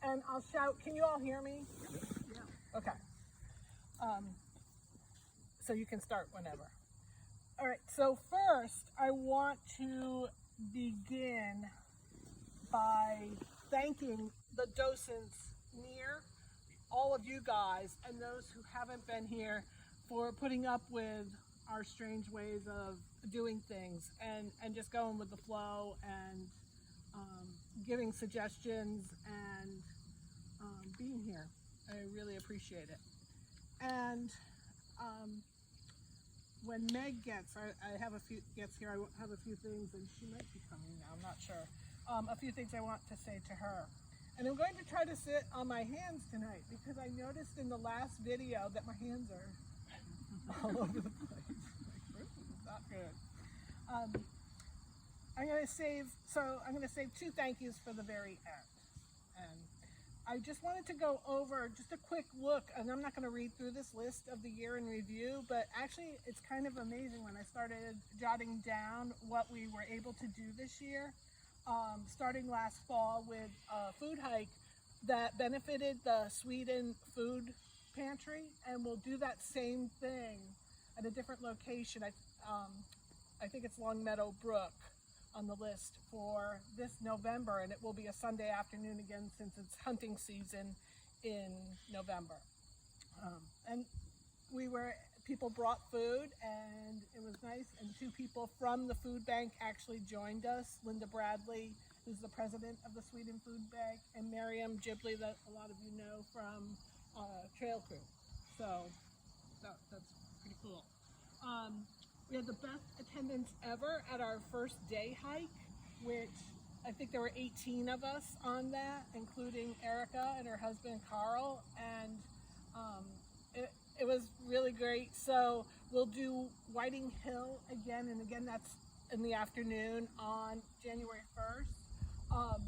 and I'll shout. Can you all hear me? Yeah. Okay. So you can start whenever. All right, so first I want to begin by thanking the docents near, all of you guys, and those who haven't been here for putting up with our strange ways of doing things and just going with the flow and giving suggestions and being here. I really appreciate it. And when Meg gets, I have a few gets here. I have a few things, and she might be coming now. I'm not sure. A few things I want to say to her, and I'm going to try to sit on my hands tonight because I noticed in the last video that my hands are all over the place. Like, not good. I'm going to save two thank yous for the very end, and I just wanted to go over just a quick look, and I'm not going to read through this list of the year in review, but actually it's kind of amazing when I started jotting down what we were able to do this year, starting last fall with a food hike that benefited the Sweden food pantry, and we'll do that same thing at a different location. I think it's Long Meadow Brook on the list for this November, and it will be a Sunday afternoon again since it's hunting season in November. And people brought food, and it was nice, and two people from the food bank actually joined us. Linda Bradley, who's the president of the Sweden Food Bank, and Miriam Ghibli, that a lot of you know from Trail Crew. So that's pretty cool. We had the best attendance ever at our first day hike, which I think there were 18 of us on that, including Erica and her husband Carl, and it was really great. So we'll do Whiting Hill again, and again that's in the afternoon on January 1st.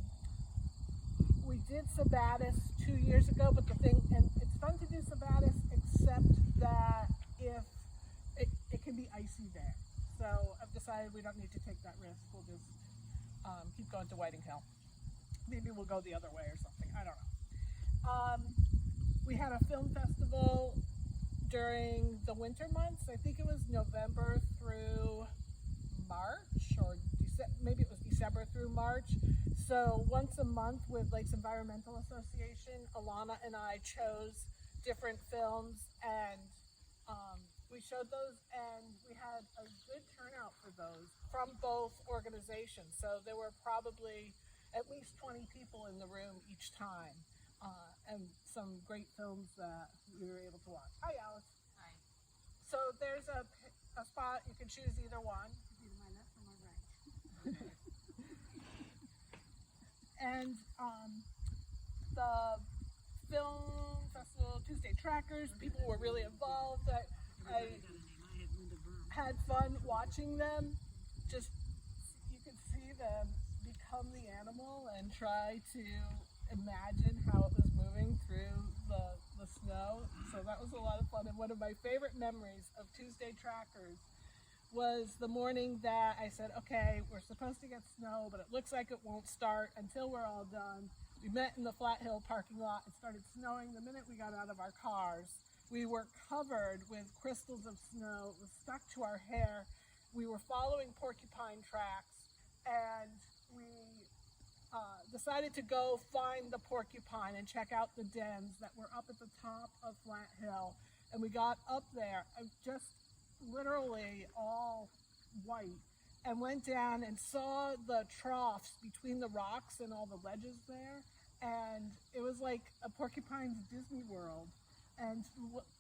We did Sabatis 2 years ago, but and it's fun to do Sabatis, except that if it can be icy there. So I've decided we don't need to take that risk. We'll just keep going to Whiting Hill. Maybe we'll go the other way or something. I don't know. We had a film festival during the winter months. I think it was November through March, or maybe it was December through March. So once a month with Lakes Environmental Association, Alana and I chose different films, and we showed those, and we had a good turnout for those from both organizations. So there were probably at least 20 people in the room each time, and some great films that we were able to watch. Hi, Alice. Hi. So there's a spot, you can choose either one. Either my left or my right. And the film festival Tuesday trackers, people were really involved. I had fun watching them. Just, you could see them become the animal and try to imagine how it was moving through the snow. So that was a lot of fun. And one of my favorite memories of Tuesday trackers was the morning that I said, okay, we're supposed to get snow, but it looks like it won't start until we're all done. We met in the Flat Hill parking lot. It started snowing the minute we got out of our cars. We were covered with crystals of snow. It was stuck to our hair. We were following porcupine tracks, and we decided to go find the porcupine and check out the dens that were up at the top of Flat Hill. And we got up there, just literally all white, and went down and saw the troughs between the rocks and all the ledges there. And it was like a porcupine's Disney World. And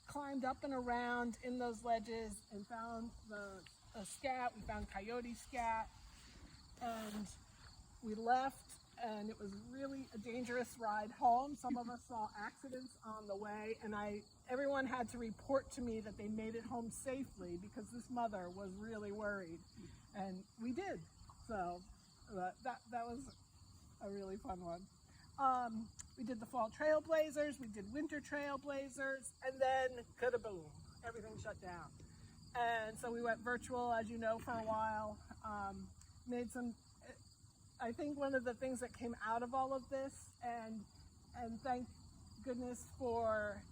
climbed up and around in those ledges and found a scat. We found coyote scat, and we left, and it was really a dangerous ride home. Some of us saw accidents on the way, and everyone had to report to me that they made it home safely because this mother was really worried, and we did. So that was a really fun one. We did the Fall Trailblazers, we did Winter Trailblazers, and then kada-boom, everything shut down. And so we went virtual, as you know, for a while. I think one of the things that came out of all of this, and And thank goodness for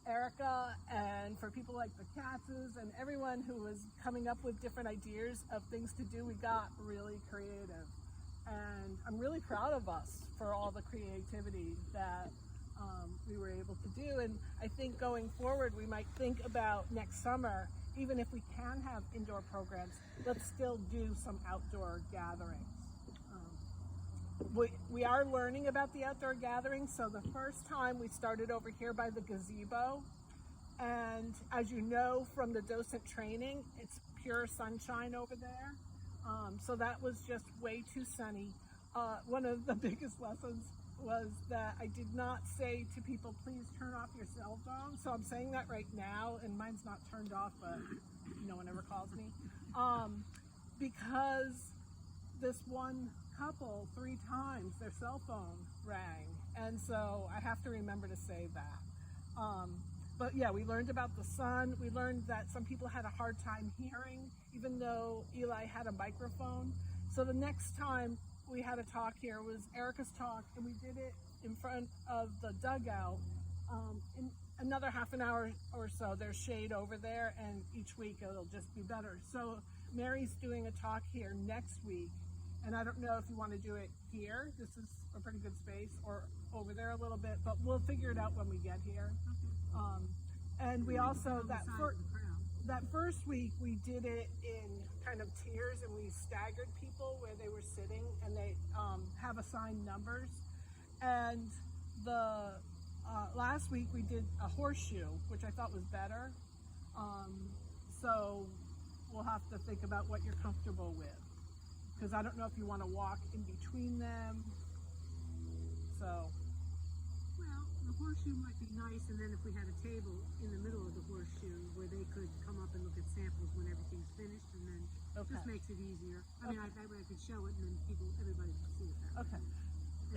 Erica and for people like the Katzes and everyone who was coming up with different ideas of things to do. We got really creative. And I'm really proud of us for all the creativity that we were able to do. And I think going forward, we might think about next summer, even if we can have indoor programs, let's still do some outdoor gatherings. We are learning about the outdoor gatherings. So the first time we started over here by the gazebo. And as you know from the docent training, it's pure sunshine over there. So that was just way too sunny. One of the biggest lessons was that I did not say to people, please turn off your cell phone. So I'm saying that right now, and mine's not turned off, but no one ever calls me. Because this one couple, 3 times their cell phone rang. And so I have to remember to say that. But yeah, we learned about the sun. We learned that some people had a hard time hearing, even though Eli had a microphone. So the next time we had a talk here was Erica's talk, and we did it in front of the dugout. In another half an hour or so, there's shade over there, and each week it'll just be better. So Mary's doing a talk here next week, and I don't know if you want to do it here. This is a pretty good space, or over there a little bit, but we'll figure it out when we get here. And we also, that first week, we did it in kind of tiers, and we staggered people where they were sitting, and they have assigned numbers. And the last week we did a horseshoe, which I thought was better. So we'll have to think about what you're comfortable with, because I don't know if you want to walk in between them. So. Well, the horseshoe might be nice, and then if we had a table in the middle of the horseshoe where they could come up and look at samples when everything's finished, and then just makes it easier. I mean, that way I could show it, and then everybody can see it. Okay.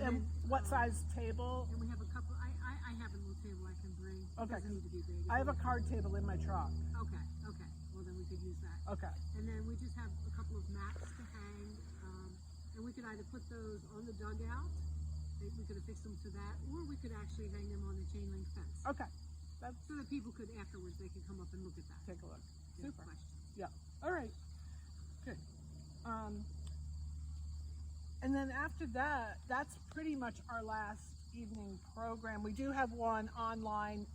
And then, what size table? And we have a couple. I have a little table I can bring. Okay. It doesn't need to be big. I have a card table in my truck. Okay. Well, then we could use that. Okay. And then we just have a couple of mats to hang, and we could either put those on the dugout. We could affix them to that, or we could actually hang them on the chain link fence. Okay. So that people could afterwards, they could come up and look at that. Take a look. Super. Questions. Yeah. All right. Good. And then after that, that's pretty much our last evening program. We do have one online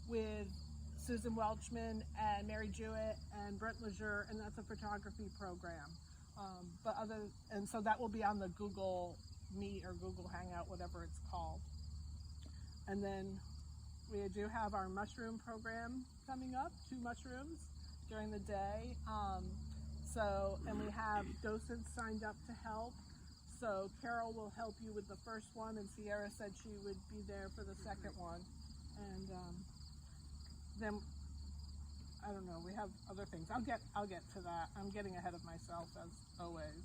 with Susan Welchman and Mary Jewett and Brent Lejeune, and that's a photography program. So that will be on the Google Meet or Google Hangout, whatever it's called. And then we do have our mushroom program coming up, 2 mushrooms during the day. And we have docents signed up to help. So Carol will help you with the first one, and Sierra said she would be there for the second one. And then, I don't know, we have other things. I'll get to that. I'm getting ahead of myself as always.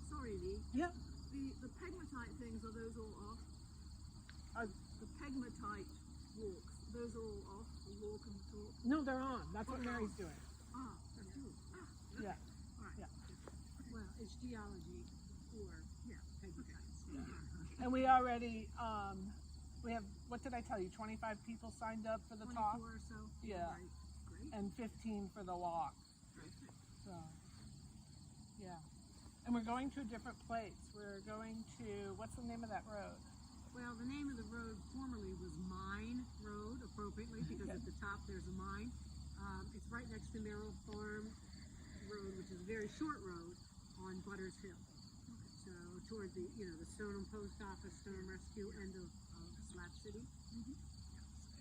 Sorry, Lee. Yeah. The pegmatite things, are those all off? The pegmatite walks, those are all off? The walk and the talk? No, they're on. That's what Mary's doing. They're good. Okay. Yeah. All right. Yeah. Well, it's geology or pegmatites. And we already, we have, what did I tell you, 25 people signed up for the 24 talk? or so. Yeah. Right. Great. And 15 for the walk. Perfect. So, yeah. And we're going to a different place. We're going to, what's the name of that road? Well, the name of the road formerly was Mine Road, appropriately, because at the top there's a mine. It's right next to Merrill Farm Road, which is a very short road on Butters Hill. So toward the Stoneham Post Office, Stoneham Rescue end of Slab City.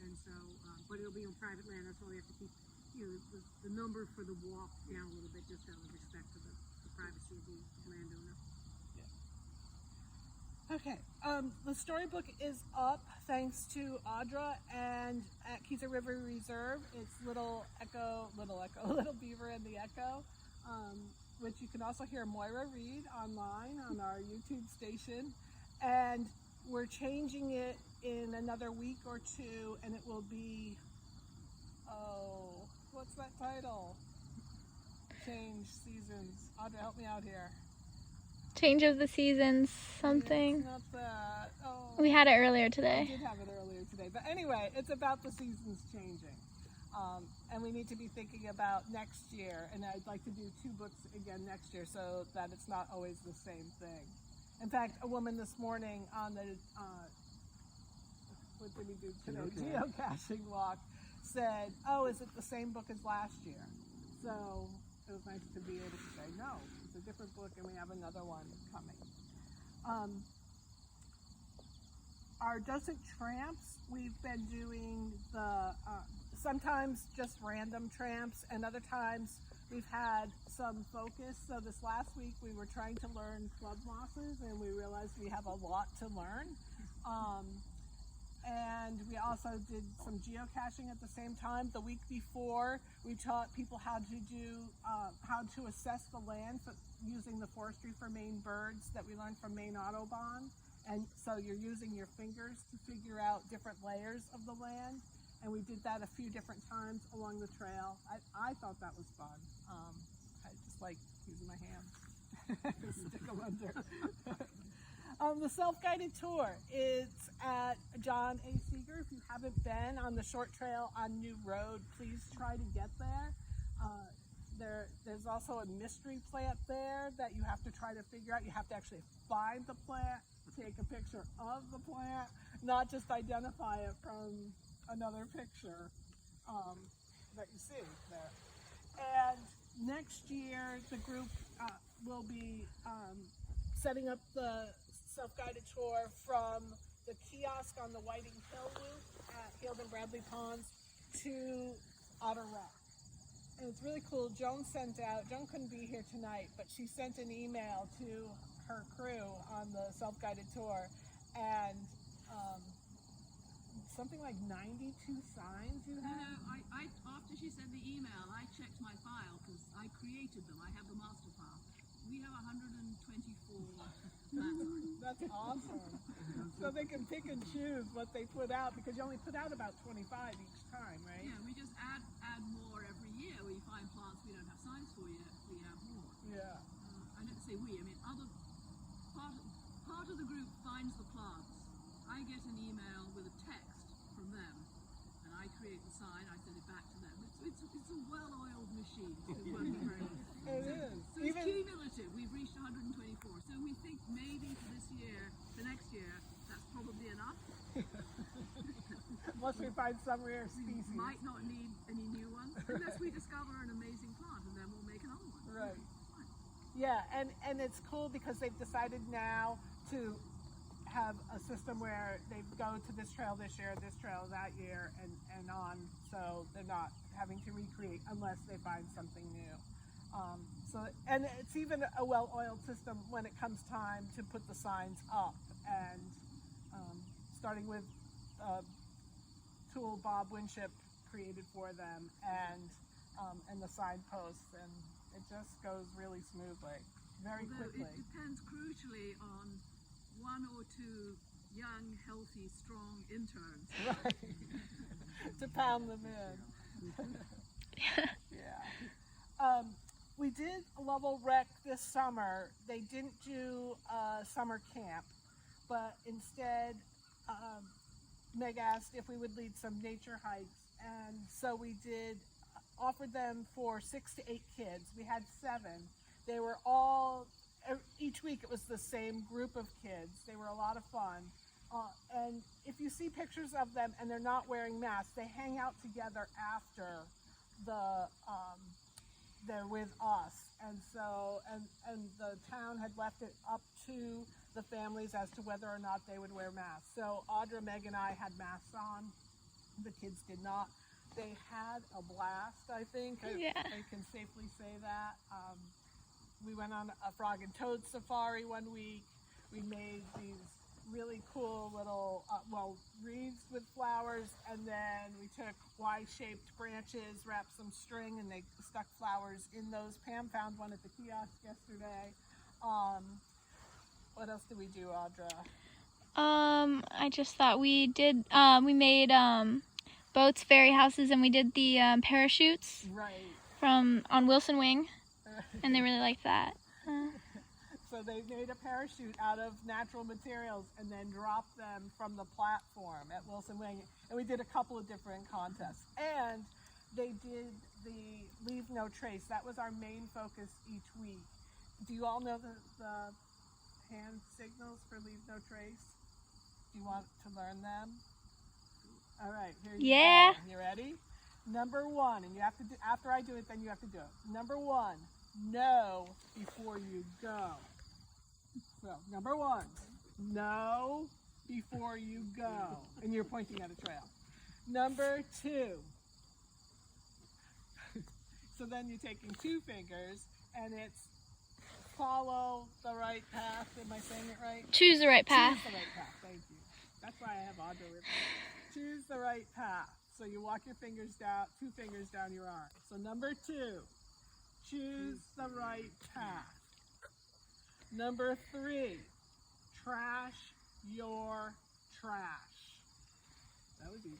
And so, but it'll be on private land. That's why we have to keep, the number for the walk down a little bit, just out of respect for the privacy of the landowner. Okay, the storybook is up thanks to Audra, and at Keyser River Reserve, it's Little Beaver and the Echo, which you can also hear Moira read online on our YouTube station. And we're changing it in another week or 2, and it will be, what's that title? Change seasons. Audra, help me out here. change of the seasons, something. It's not that. Oh. We had it earlier We today. did have it earlier today. But anyway, it's about the seasons changing. And we need to be thinking about next year. And I'd like to do 2 books again next year so that it's not always the same thing. In fact, a woman this morning on the, what did we do today? Geocaching walk said, oh, is it the same book as last year? So it was nice to be able to say, no, it's a different book and we have another one coming. Our docent tramps, we've been doing the, sometimes just random tramps, and other times we've had some focus. So this last week we were trying to learn club mosses and we realized we have a lot to learn. And we also did some geocaching at the same time. The week before, we taught people how to do, how to assess the land using the Forestry for Maine birds that we learned from Maine Audubon. And so you're using your fingers to figure out different layers of the land. And we did that a few different times along the trail. I thought that was fun. I just like using my hands. Stick them under. The self-guided tour, it's at John A. Seeger. If you haven't been on the short trail on New Road, please try to get there. There's also a mystery plant there that you have to try to figure out. You have to actually find the plant, take a picture of the plant, not just identify it from another picture that you see there. And next year, the group will be setting up the self-guided tour from the kiosk on the Whiting Hill loop at Heald and Bradley Ponds to Otter Rock. And it's really cool. Joan couldn't be here tonight, but she sent an email to her crew on the self-guided tour, and something like 92 signs you have? I after she sent the email, I checked my file because I created them. I have the master file. We have 124 plant signs. That's awesome. So they can pick and choose what they put out, because you only put out about 25 each time, right? Yeah, we just add more every year. We find plants we don't have signs for yet, we add more. Yeah. I don't say we, I mean part of the group finds the plants. I get an email with a text from them, and I create the sign, I send it back to them. It's a well-oiled machine. It's been working very well. It is. So it's cumulative. We've reached 124. So we think maybe for this year, for next year, that's probably enough. Unless we find some rare species. Might not need any new ones, unless we discover an amazing plant, and then we'll make another one. Right. Yeah, and it's cool because they've decided now to have a system where they go to this trail this year, this trail that year, and on, so they're not having to recreate unless they find something new. And it's even a well-oiled system when it comes time to put the signs up, and starting with tool Bob Winship created for them, and the signposts, and it just goes really smoothly, very quickly. It depends crucially on 1 or 2 young, healthy, strong interns. Right. To pound them in. Yeah. We did a Lovell Rec this summer. They didn't do a summer camp, but instead Meg asked if we would lead some nature hikes, and so we did offered them for 6 to 8 kids. We had 7. They were all, each week it was the same group of kids. They were a lot of fun. And if you see pictures of them and they're not wearing masks, they hang out together after they're with us. And so, and the town had left it up to the families as to whether or not they would wear masks. So Audra, Meg, and I had masks on. The kids did not. They had a blast, I think. Yeah. I can safely say that. We went on a frog and toad safari one week. We made these really cool little, wreaths with flowers, and then we took Y-shaped branches, wrapped some string, and they stuck flowers in those. Pam found one at the kiosk yesterday. What else did we do, Audra? I just thought we did, we made boats, ferry houses, and we did the parachutes Right. on Wilson Wing, and they really liked that. So they made a parachute out of natural materials and then dropped them from the platform at Wilson Wing. And we did a couple of different contests. And they did the Leave No Trace. That was our main focus each week. Do you all know the hand signals for Leave No Trace? Do you want to learn them? All right, here you Yeah. go. You ready? Number one, and you have to do, after I do it, then you have to do it. Number one, no before you go. So, number one, no before you go. And you're pointing at a trail. Number two. So then you're taking two fingers, and it's follow the right path. Am I saying it right? Choose the right path. Choose the right path. Thank you. That's why I have Audra with me. Choose the right path. So you walk your fingers down, two fingers down your arm. So number two, choose the right path. Number three, trash your trash. That was easy.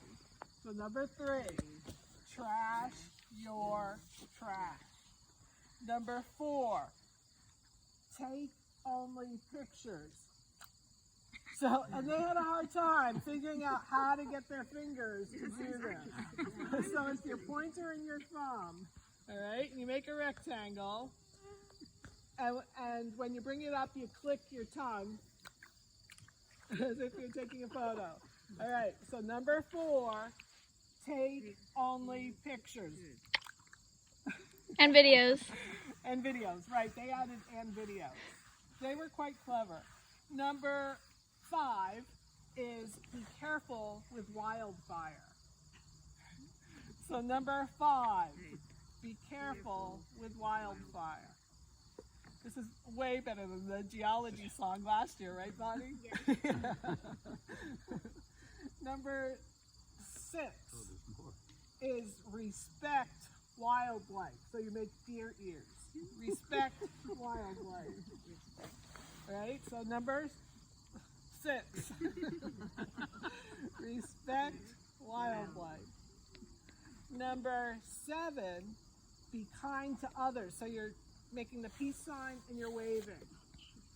So number three, trash your trash. Number four, take only pictures. So, and they had a hard time figuring out how to get their fingers to do this. So it's your pointer and your thumb, all right? You make a rectangle, and when you bring it up, you click your tongue as if you're taking a photo. All right, so number four, take only pictures. And videos. And videos, right, they added and videos. They were quite clever. Number 5 is be careful with wildfire. So number 5, be careful with wildfire. This is way better than the geology song last year, right, Bonnie? Yeah. Number 6 is respect wildlife. So you make deer ears. Respect wildlife. Right? So number 6. Respect wildlife. Number 7, be kind to others. So you're making the peace sign and you're waving.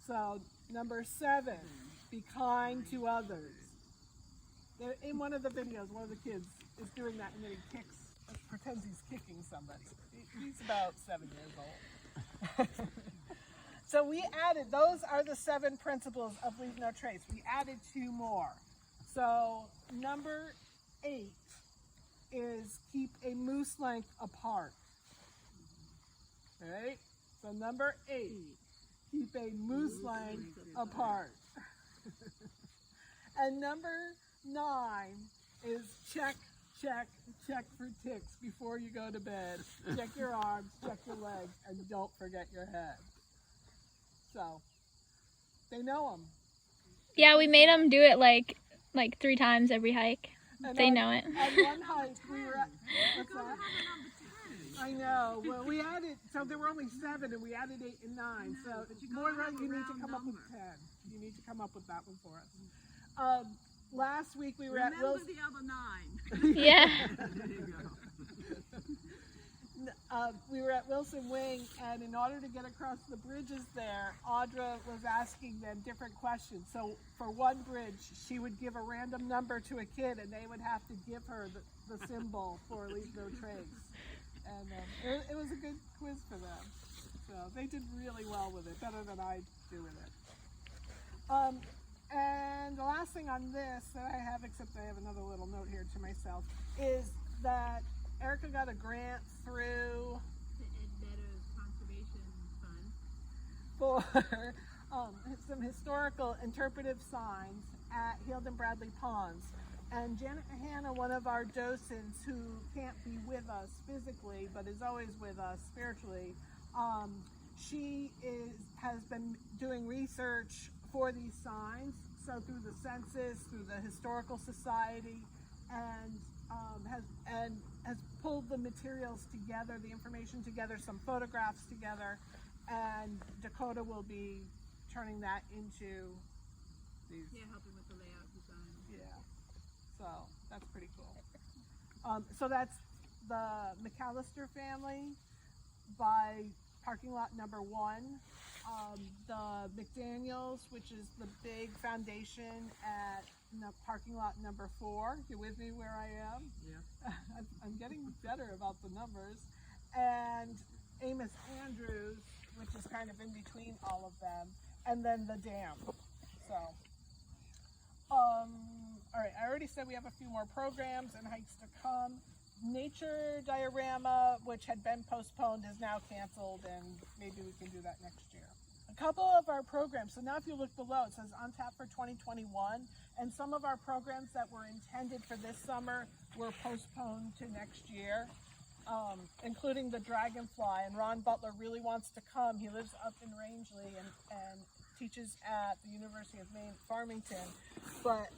So number 7, be kind to others. In one of the videos, one of the kids is doing that and then he kicks, pretends he's kicking somebody. He's about 7 years old. So we added, those are the 7 principles of Leave No Trace. We added 2 more. So number 8 is keep a moose length apart. All right? So number 8, keep a moose length apart. And number 9 is check for ticks before you go to bed. Check your arms, check your legs, and don't forget your head. So, they know them. Yeah, we made them do it like 3 times every hike. And They know it. On one hike, we were at, what's that? I know. Well, we added, so there were only 7, and we added 8 and 9. So, more than you need to come up with 10. You need to come up with that one for us. Last week we were at Wilson. Remember the other 9. Yeah. There you go. We were at Wilson Wing, and in order to get across the bridges there, Audra was asking them different questions. So for one bridge, she would give a random number to a kid, and they would have to give her the symbol for Leave No Trace. And it was a good quiz for them. So they did really well with it, better than I do with it. And the last thing on this that I have, except I have another little note here to myself, is that Erica got a grant through The Ed Meadows Conservation Fund. for some historical interpretive signs at Heald and Bradley Ponds. And Janet Hanna, one of our docents who can't be with us physically, but is always with us spiritually, she has been doing research for these signs. So through the census, through the Historical Society, and has pulled the materials together, the information together, some photographs together, and Dakota will be turning that into these. Yeah, helping with the layout design. Yeah, so that's pretty cool. So that's the McAllister family by parking lot number 1, the McDaniels, which is the big foundation at parking lot number 4. You with me where I am? Yeah. I'm getting better about the numbers. And Amos Andrews, which is kind of in between all of them, and then the dam. So, all right, I already said we have a few more programs and hikes to come. Nature diorama, which had been postponed, is now canceled, and maybe we can do that next year. A couple of our programs, so now if you look below, it says on tap for 2021, and some of our programs that were intended for this summer were postponed to next year, including the Dragonfly, and Ron Butler really wants to come. He lives up in Rangeley and teaches at the University of Maine, Farmington, but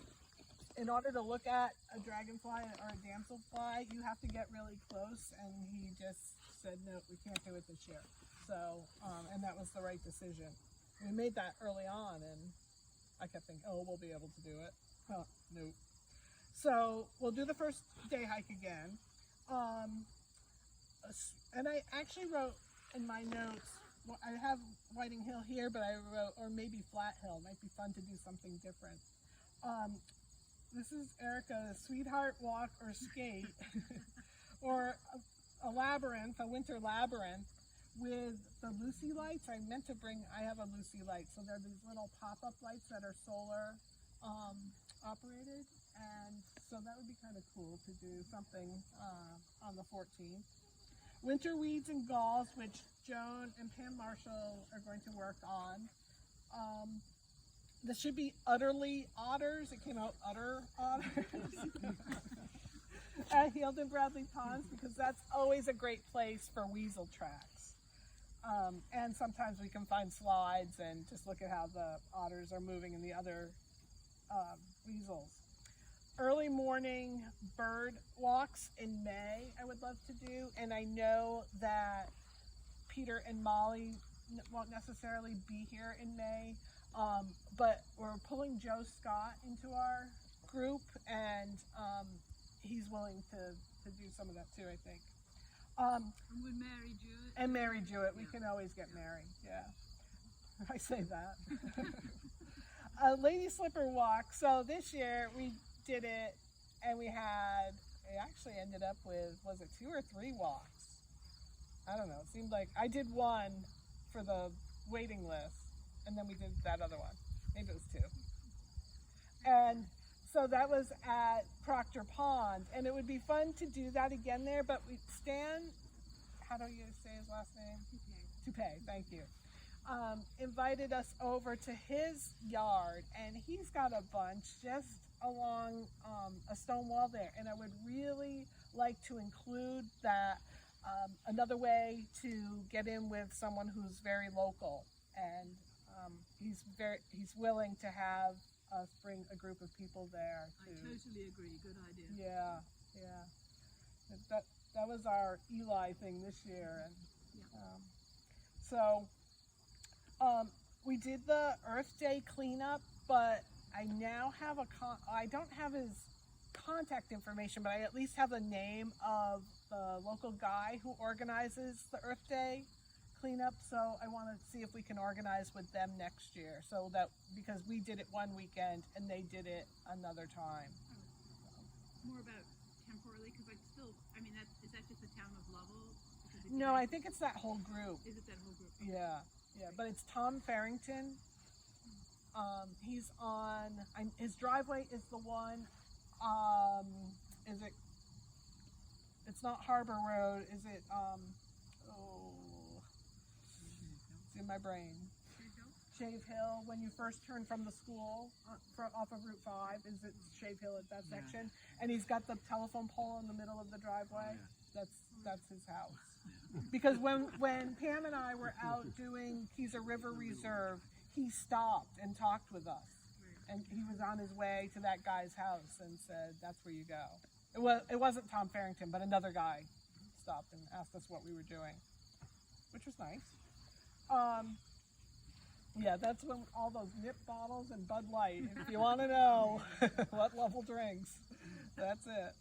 in order to look at a dragonfly or a damselfly, you have to get really close, and he just said, no, we can't do it this year. So, and that was the right decision. We made that early on, and I kept thinking, oh, we'll be able to do it. Well, nope. So we'll do the first day hike again. And I actually wrote in my notes, well, I have Whiting Hill here, but I wrote, or maybe Flat Hill. Might be fun to do something different. This is Erica's Sweetheart Walk or Skate, or a labyrinth, a winter labyrinth with the Lucy lights. I meant to bring, I have a Lucy light, so they're these little pop-up lights that are solar operated, and so that would be kind of cool to do something on the 14th. Winter weeds and galls, which Joan and Pam Marshall are going to work on. This should be utterly otters. It came out utter otters at Healdon Bradley Ponds, because that's always a great place for weasel tracks. And sometimes we can find slides and just look at how the otters are moving and the other weasels. Early morning bird walks in May I would love to do, and I know that Peter and Molly won't necessarily be here in May, but we're pulling Joe Scott into our group, and he's willing to do some of that too, I think. And would Mary do it? And Mary Jewett, we can always get Mary, yeah. I say that. Lady Slipper Walk. So this year we did it, and it actually ended up with, was it 2 or 3 walks? I don't know, it seemed like I did one for the waiting list, and then we did that other one. Maybe it was 2. And so that was at Proctor Pond, and it would be fun to do that again there, but Stan, how do you say his last name? Toupee, thank you. Invited us over to his yard, and he's got a bunch just along a stone wall there, and I would really like to include that, another way to get in with someone who's very local, and he's willing to have us bring a group of people there. I totally agree, good idea. Yeah. That was our Eli thing this year, and we did the Earth Day cleanup, but I now have I don't have his contact information, but I at least have the name of the local guy who organizes the Earth Day cleanup, so I want to see if we can organize with them next year, so that, because we did it one weekend and they did it another time. More about temporarily, because I mean, is that just the town of Lovell? No, I think it's that whole group. Is it that whole group? Yeah, but it's Tom Farrington. He's on, his driveway is the one, it's not Harbor Road, is it, it's in my brain. Shave Hill, when you first turn from the school, off of Route 5, is it Shave Hill at that section? And he's got the telephone pole in the middle of the driveway. That's his house. Because when Pam and I were out doing Keezer River Reserve, he stopped and talked with us. And he was on his way to that guy's house and said, that's where you go. It wasn't Tom Farrington, but another guy stopped and asked us what we were doing, which was nice. Yeah, that's when all those nip bottles and Bud Light, if you want to know what Lovell drinks, that's it.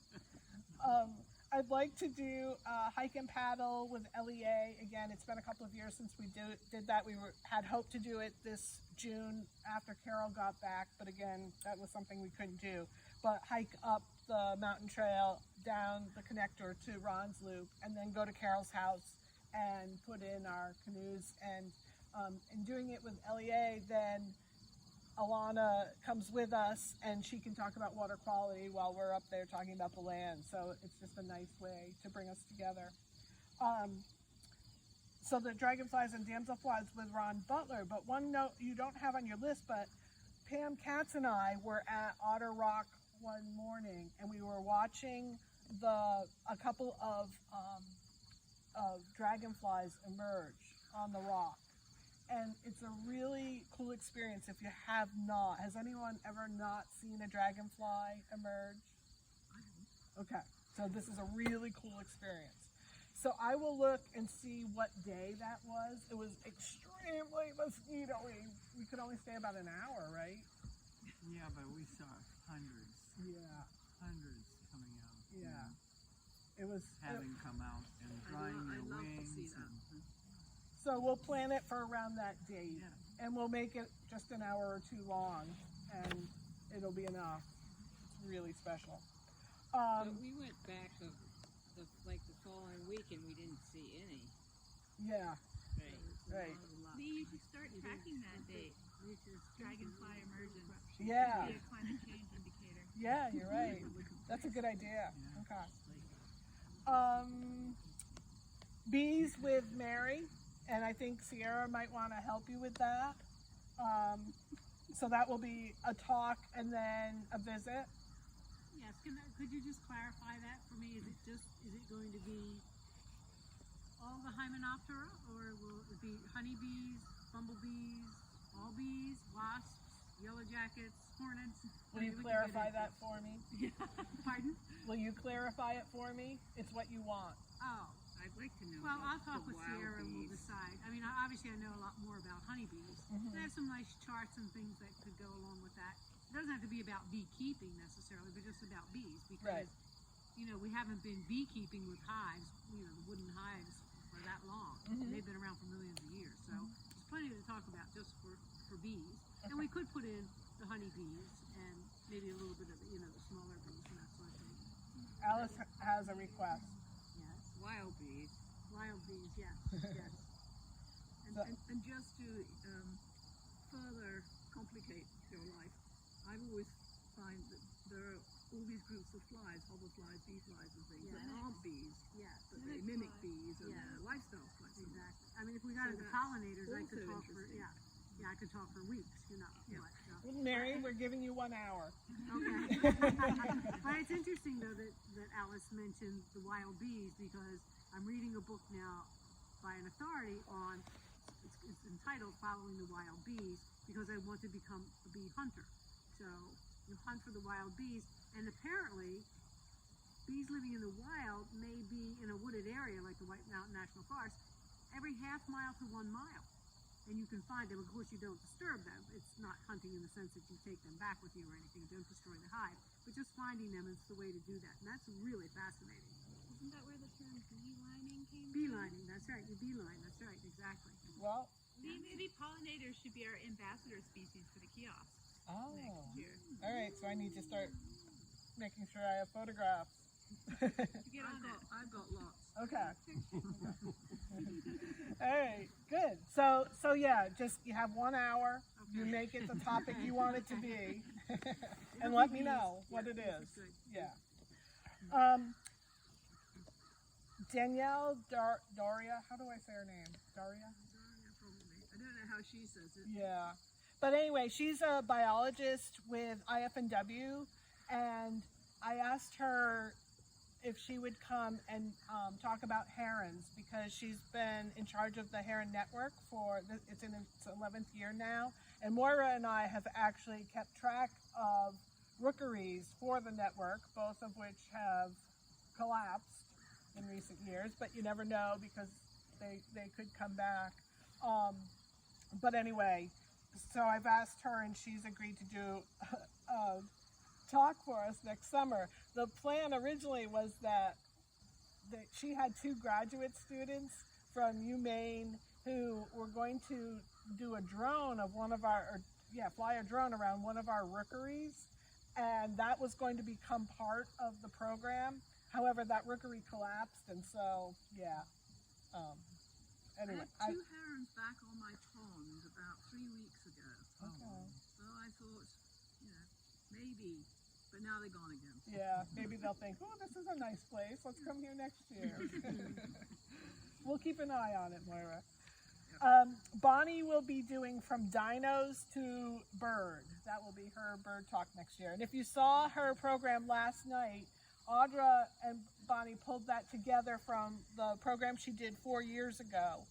I'd like to do hike and paddle with LEA. Again, it's been a couple of years since we did that. Had hoped to do it this June after Carol got back, but again, that was something we couldn't do. But hike up the mountain trail, down the connector to Ron's Loop, and then go to Carol's house and put in our canoes. And in doing it with LEA, then Alana comes with us and she can talk about water quality while we're up there talking about the land. So it's just a nice way to bring us together. So the dragonflies and damselflies with Ron Butler, but one note you don't have on your list, but Pam Katz and I were at Otter Rock one morning and we were watching a couple of dragonflies emerge on the rock. And it's a really cool experience if you have not. Has anyone ever not seen a dragonfly emerge? Okay, so this is a really cool experience. So I will look and see what day that was. It was extremely mosquito-y. We could only stay about an hour, right? Yeah, but we saw hundreds. Yeah. Hundreds coming out. Yeah. It was Having come out and drying their wings. So we'll plan it for around that date, Yeah. and we'll make it just an hour or two long, and it'll be enough. It's really special. But we went back the following week and we didn't see any. Yeah, Right. right. Lee, you should start tracking that date. Dragonfly emergence. Yeah, Be a climate change indicator. yeah, you're right. That's a good idea. Okay. Bees with Mary, and I think Sierra might want to help you with that. So that will be a talk and then a visit. Yes, could you just clarify that for me? Is it going to be all the Hymenoptera, or will it be honeybees, bumblebees, all bees, wasps, yellow jackets, hornets? Will you clarify that for me? Pardon? Will you clarify it for me? It's what you want. Oh, I'd like to know. well, I'll about talk the with wild Sierra and we'll bees. decide. I mean, obviously I know a lot more about honeybees. They have some nice charts and things that could go along with that. It doesn't have to be about beekeeping necessarily, but just about bees, because Right. we haven't been beekeeping with hives, the wooden hives, for that long. They've been around for millions of years, so there's plenty to talk about just for bees. And we could put in the honeybees and maybe a little bit of the smaller bees and that sort of thing. Alice has a request. Yes, Wild bees. wild bees, yes, yes. And just to further complicate your life, I've always find that there are all these groups of flies, hoverflies, bee flies and things that aren't bees, Yes, but they mimic bees and Yeah. they're lifestyle flies. exactly. I mean, if we got So into that's pollinators, I could also talk for, interesting. yeah, I could talk for weeks, Yeah. but, Mary, we're giving you 1 hour. okay. But it's interesting though that Alice mentioned the wild bees, because I'm reading a book now by an authority on, it's entitled Following the Wild Bees, because I want to become a bee hunter. So you hunt for the wild bees, and apparently bees living in the wild may be in a wooded area like the White Mountain National Forest every half mile to 1 mile. And you can find them. Of course, you don't disturb them. It's not hunting in the sense that you take them back with you or anything. Don't destroy the hive. But just finding them is the way to do that. And that's really fascinating. Isn't that where the term beelining came from? Beelining, that's right. You beeline, that's right, exactly. Well, Maybe pollinators should be our ambassador species for the kiosks oh, next year. all right. So I need to start making sure I have photographs. To get on it. I've got lots. Okay. All right, good. So yeah, just you have 1 hour. You Okay. make it the topic you want it to be, and It'll let be me bees. know what Yeah, it bees is. good. Yeah. Danielle Doria. How do I say her name? Doria. Probably. I don't know how she says it. Yeah. But anyway, she's a biologist with IFNW, and I asked her if she would come and talk about herons, because she's been in charge of the Heron Network it's in its 11th year now, and Moira and I have actually kept track of rookeries for the network, both of which have collapsed in recent years, but you never know because they could come back. But anyway, so I've asked her and she's agreed to do a talk for us next summer. The plan originally was that she had 2 graduate students from UMaine who were going to do a drone of one of our, fly a drone around one of our rookeries, and that was going to become part of the program. However, that rookery collapsed, and so anyway. I had 2 herons back on my pond about 3 weeks ago. Okay. So I thought, maybe, but now they're gone again. Yeah, maybe they'll think, oh, this is a nice place. Let's come here next year. We'll keep an eye on it, Moira. Bonnie will be doing From Dinos to Bird. That will be her bird talk next year. And if you saw her program last night, Audra and Bonnie pulled that together from the program she did 4 years ago,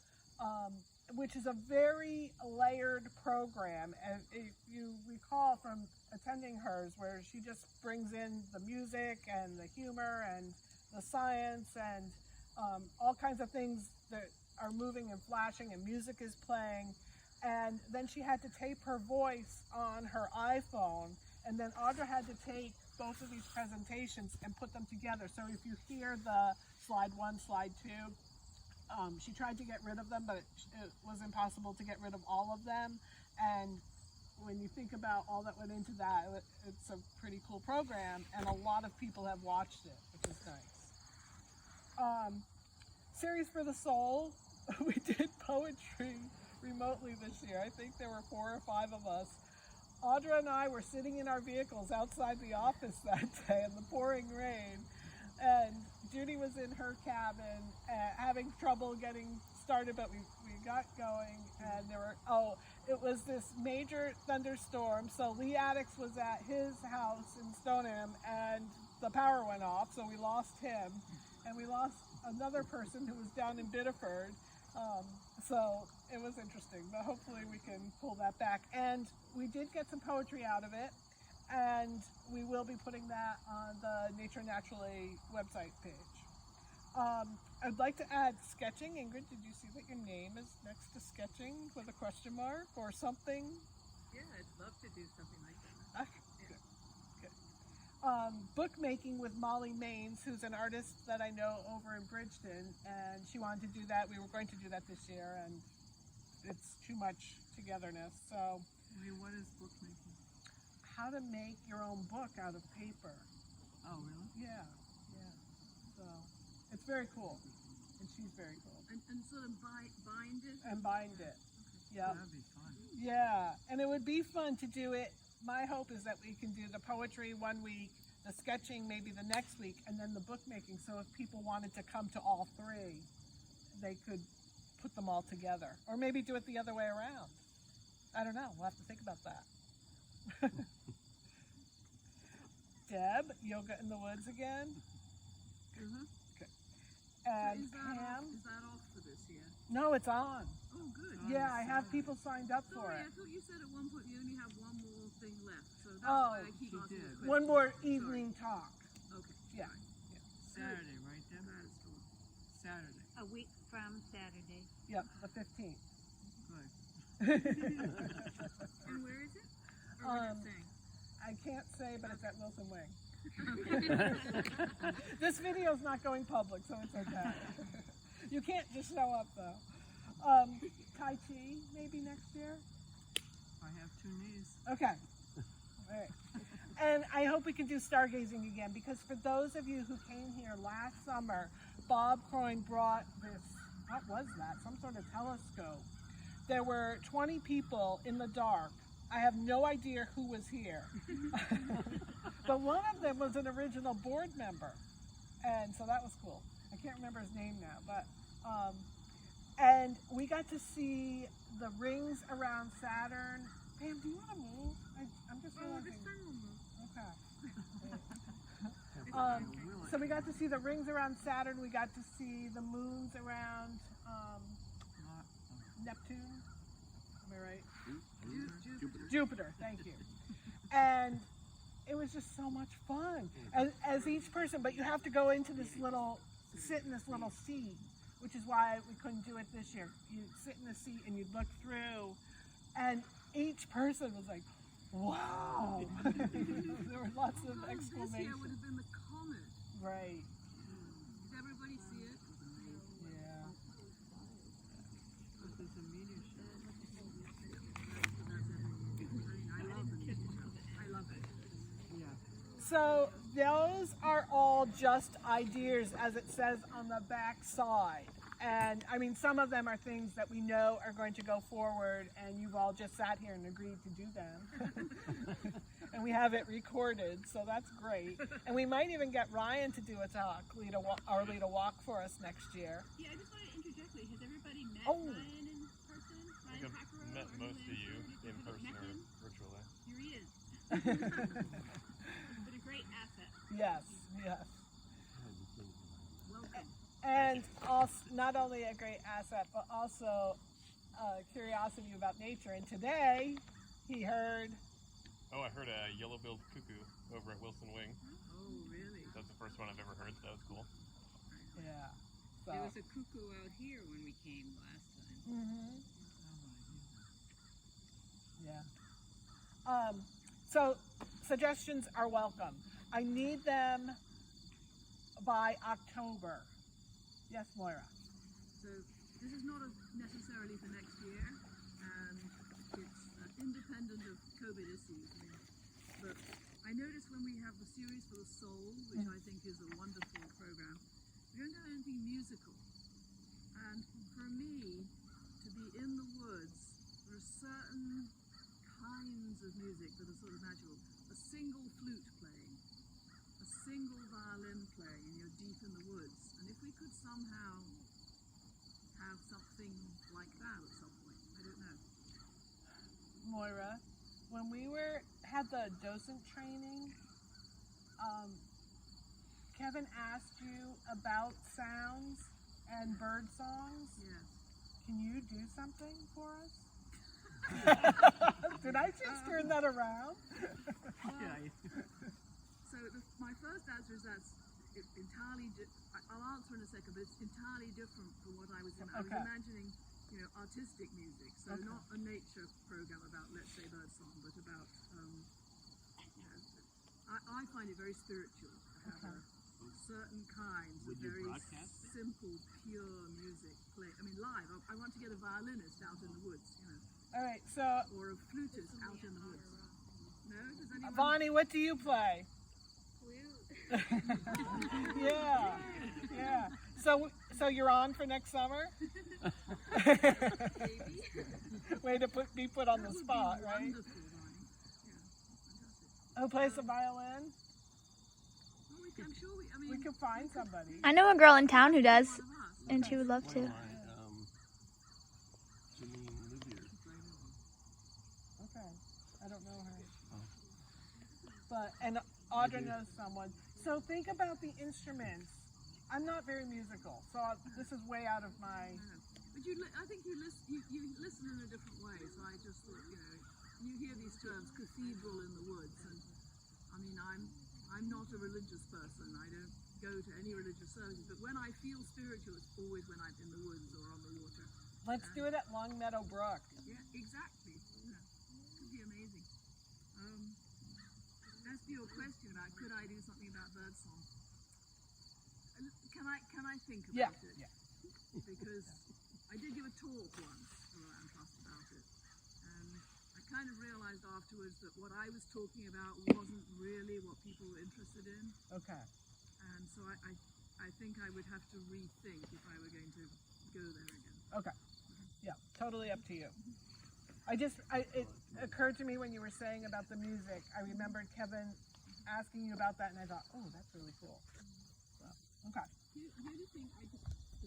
which is a very layered program. And if you recall from attending hers, where she just brings in the music and the humor and the science and all kinds of things that are moving and flashing, and music is playing. And then she had to tape her voice on her iPhone, and then Audra had to take both of these presentations and put them together. So if you hear the slide 1, slide 2, she tried to get rid of them, but it was impossible to get rid of all of them. And when you think about all that went into that, it's a pretty cool program, and a lot of people have watched it, which is nice. Series for the Soul, we did poetry remotely this year. I think there were 4 or 5 of us. Audra and I were sitting in our vehicles outside the office that day in the pouring rain, and Judy was in her cabin having trouble getting started, but we got going, and it was this major thunderstorm, so Lee Addix was at his house in Stoneham, and the power went off, so we lost him, and we lost another person who was down in Biddeford. So it was interesting, but hopefully we can pull that back. And we did get some poetry out of it, and we will be putting that on the Nature Naturally website page. I'd like to add sketching. Ingrid, did you see that your name is next to sketching with a question mark or something? Yeah, I'd love to do something like that. Bookmaking with Molly Maines, who's an artist that I know over in Bridgeton, and she wanted to do that. We were going to do that this year, and it's too much togetherness. So, Wait, what is bookmaking? How to make your own book out of paper. Oh, really? Yeah. So, it's very cool, and she's very cool. And sort of bind it? And bind it. Yeah. That'd be fun. Yeah, and it would be fun to do it. My hope is that we can do the poetry one week, the sketching maybe the next week, and then the bookmaking. So if people wanted to come to all 3, they could put them all together. Or maybe do it the other way around. I don't know. We'll have to think about that. Deb, Yoga in the Woods again. Mm-hmm. Okay. And So is Pam. that off for this year? No, it's on. Oh, good. Yeah, I have people signed up for Sorry, it. I thought you said at one point you only have one more thing left, so that's Oh, why I keep she asking did. this question. One more evening talk. Okay. Yeah. Saturday, right, Deb? That's cool. Saturday. A week from Saturday. Yep, the 15th. Good. And where is it? Or we're not saying? I can't say, but it's at Wilson Wing. Okay. This video's not going public, so it's okay. You can't just show up, though. Tai Chi, maybe next year? I have 2 knees. Okay. All right. And I hope we can do stargazing again, because for those of you who came here last summer, Bob Croyne brought this, what was that? Some sort of telescope. There were 20 people in the dark. I have no idea who was here. But one of them was an original board member. And so that was cool. I can't remember his name now, but and we got to see the rings around Saturn. Pam, do you want to move? I'm just realizing. This time we'll move. Okay. So we got to see the rings around Saturn. We got to see the moons around Neptune. Am I right? Jupiter. Thank you. And it was just so much fun. As each person, but you have to go into this sit in this little seat, which is why we couldn't do it this year. You'd sit in the seat and you'd look through, and each person was like, wow. There were lots of This year exclamations. would have been the comet. Right. Deb everybody see it? Yeah. This is a media show. I love it. Yeah. So those are all just ideas, as it says on the back side. And I mean, some of them are things that we know are going to go forward, and you've all just sat here and agreed to do them. And we have it recorded, so that's great. And we might even get Ryan to do a talk, lead a walk for us next year. Yeah, I just wanted to interject. Has everybody met Oh. Ryan in person? Ryan I've Packero met or most Lou of you Lansford? in Have you person met or him? virtually. Here he is. Been a great asset. Yes, yes. Welcome. And also, not only a great asset, but also curiosity about nature. And today, he heard. Oh, I heard a yellow-billed cuckoo over at Wilson Wing. Oh, really? That's the first one I've ever heard, so that was cool. Yeah. So. There was a cuckoo out here when we came last time. Mm-hmm. Yeah. So suggestions are welcome. I need them by October. Yes, Moira. So this is not necessarily for next year, and it's independent of COVID issues. But I noticed when we have the series for the soul, which I think is a wonderful program, we don't have anything musical. And for me, to be in the woods, there are certain kinds of music that are sort of magical. A single flute playing, a single violin playing, and you're deep in the woods. And if we could somehow have something like that at some point, I don't know. Moira, when we had the docent training, Kevin asked you about sounds and bird songs. Yes. Can you do something for us? Did I just turn that around? So my first answer is that's entirely. I'll answer in a second, but it's entirely different from what I was. I was Okay. imagining, artistic music. So Okay. not a nature program about, let's say, birdsong, but about. I find it very spiritual to have certain kinds of very simple, pure music play. I mean, live. I want to get a violinist out in the woods, All right, so or a flutist out in the woods. No, does anyone? Vonnie, what do you play? Yeah, yeah. So you're on for next summer? Way to be put on the That would spot, be right? wonderful, Ronnie. Yeah, fantastic. Who plays the violin? Well, I'm sure We could find somebody. I know a girl in town who does, one of us. and she would love to. Okay, I don't know her. But, and Audra knows someone. So think about the instruments. I'm not very musical, so this is way out of my... But I think you listen in a different way. So I just thought, you hear these terms, cathedral in the woods, and I mean, I'm not a religious person. I don't go to any religious services, but when I feel spiritual, it's always when I'm in the woods or on the water. Let's do it at Long Meadow Brook. Yeah, exactly. Yeah. Could be amazing. As to your question about could I do something about birdsong, can I think about it? Yeah. Because I did give a talk once to Land Trust about it, and I kind of realized afterwards that what I was talking about wasn't really what people were interested in, Okay. and so I think I would have to rethink if I were going to go there again. Okay. Yeah, totally up to you. It occurred to me when you were saying about the music. I remembered Kevin asking you about that, and I thought, oh, that's really cool. So, okay. Here to think, I just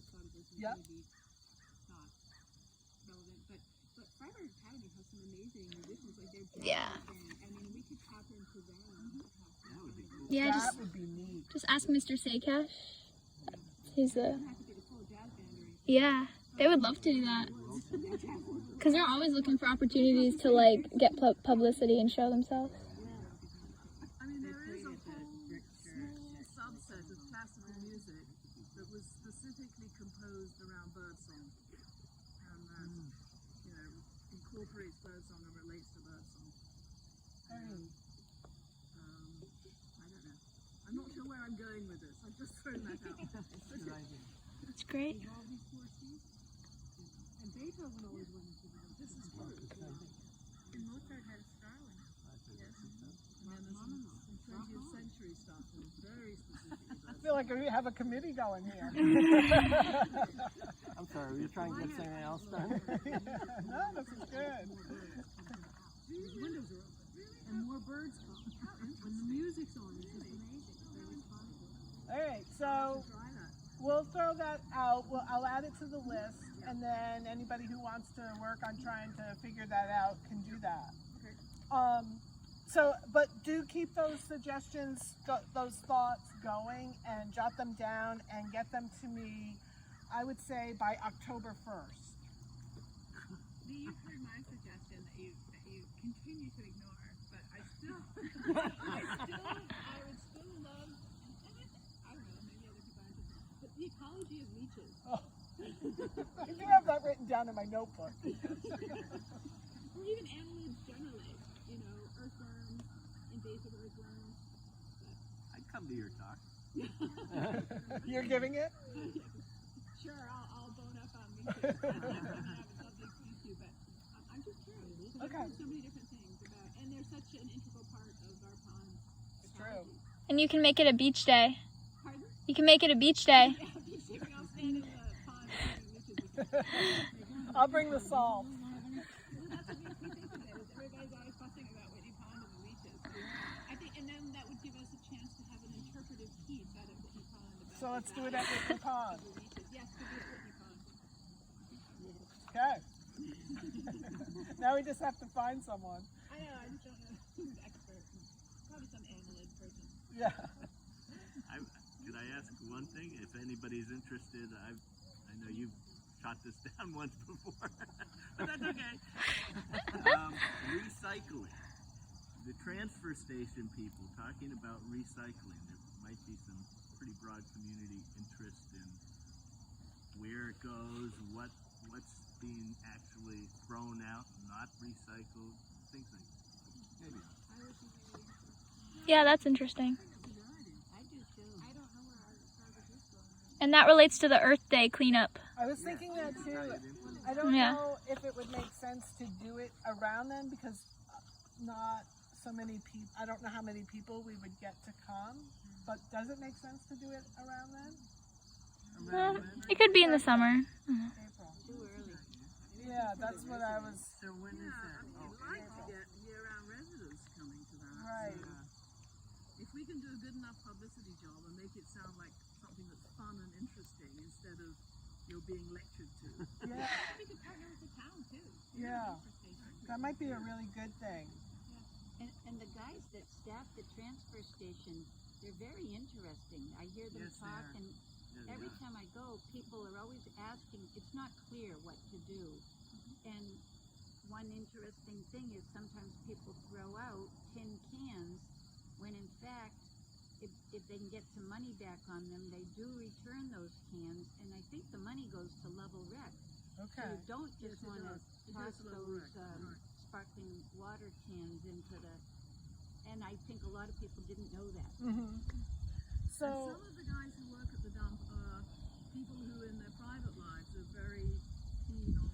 thought of this and Yeah. maybe not relevant, but Freiburg Academy has some amazing musicians, like their jazz Yeah. band. I mean, we could tap into them. That would be cool. Yeah, That just would be neat. ask Mr. Saycash. He's It a doesn't have to be the full jazz band or anything. yeah. They would love to do that because they're always looking for opportunities to like get publicity and show themselves. I mean, there is a whole small subset of classical music that was specifically composed around birdsong, and that incorporates birdsong and relates to birdsong. And, I don't know. I'm not sure where I'm going with this. I've just thrown that out. It's great. All these four C's. And Beethoven always went into the This is true. And Mozart had a Starling. And then there's some 20th century stuff and very specific I about feel like we have a committee going here. I'm sorry, were you trying to get something else done? No, this is good. These windows are open. And more birds come. When the music's on, it's just amazing. They respond to it. All right, so try that. we'll throw that out. I'll add it to the list, and then anybody who wants to work on trying to figure that out can do that. But do keep those suggestions, those thoughts going, and jot them down and get them to me, I would say by October 1st. Lee, you've heard my suggestion that you continue to ignore, but I would still love, and I don't know, maybe other people aren't, but the ecology of leeches. Oh. I do have that written down in my notebook. Or even annelids generally, you know, earthworms, invasive earthworms. I'd come to your talk. You're giving it? Sure, I'll bone up on leeches. I don't have a subject to speak to, but I'm just curious. Because I've Okay. heard so many different things about, and they're such an integral part of our pond It's true. ecology. And you can make it a beach day. Pardon? You can make it a beach day. Yeah, we all stand in the pond and leeches. I'll bring the salt. Well, that's what makes me think of it, is everybody's always fussing about Whitney Pond and the leeches. I think, and then that would give us a chance to have an interpretive piece out of Whitney Pond about So let's the do it at value Whitney Pond. of the leeches. Yes, we do it at Whitney Pond. Okay. Now we just have to find someone. I know, I just don't know who's the expert. Probably some annelid person. Yeah. Could I ask one thing? If anybody's interested, I know you've shot this down once before, but that's okay. Recycling. The transfer station people talking about recycling. There might be some pretty broad community interest in where it goes, what's being actually thrown out, not recycled, things like that. Maybe. Yeah, that's interesting. I do too. I don't know where our service is going. And that relates to the Earth Day cleanup. I was thinking that too. I don't Yeah. know if it would make sense to do it around then because not so many people, I don't know how many people we would get to come, but does it make sense to do it around then? It could be in the summer. April. Too early. Yeah, that's what I was, So when is that? I mean, we'd like to get year-round residents coming to that. right. If we can do a good enough publicity job and make it sound like something that's fun and interesting instead of you're being lectured to. Yeah, We could partner with the town too. yeah. That might be a really good thing. And the guys that staff the transfer station, they're very interesting. I hear them Yes, they talk, are. and every time I go, people are always asking, it's not clear what to do. And one interesting thing is sometimes people throw out tin cans when in fact, if they can get some money back on them, they do return those cans, and I think the money goes to Level Rec. So Okay. you don't just Yes, it want to does. It toss goes to Level those Rec, right. sparkling water cans into the, and I think a lot of people didn't know that. Mm-hmm. And So, some of the guys who work at the dump are people who in their private lives are very keen on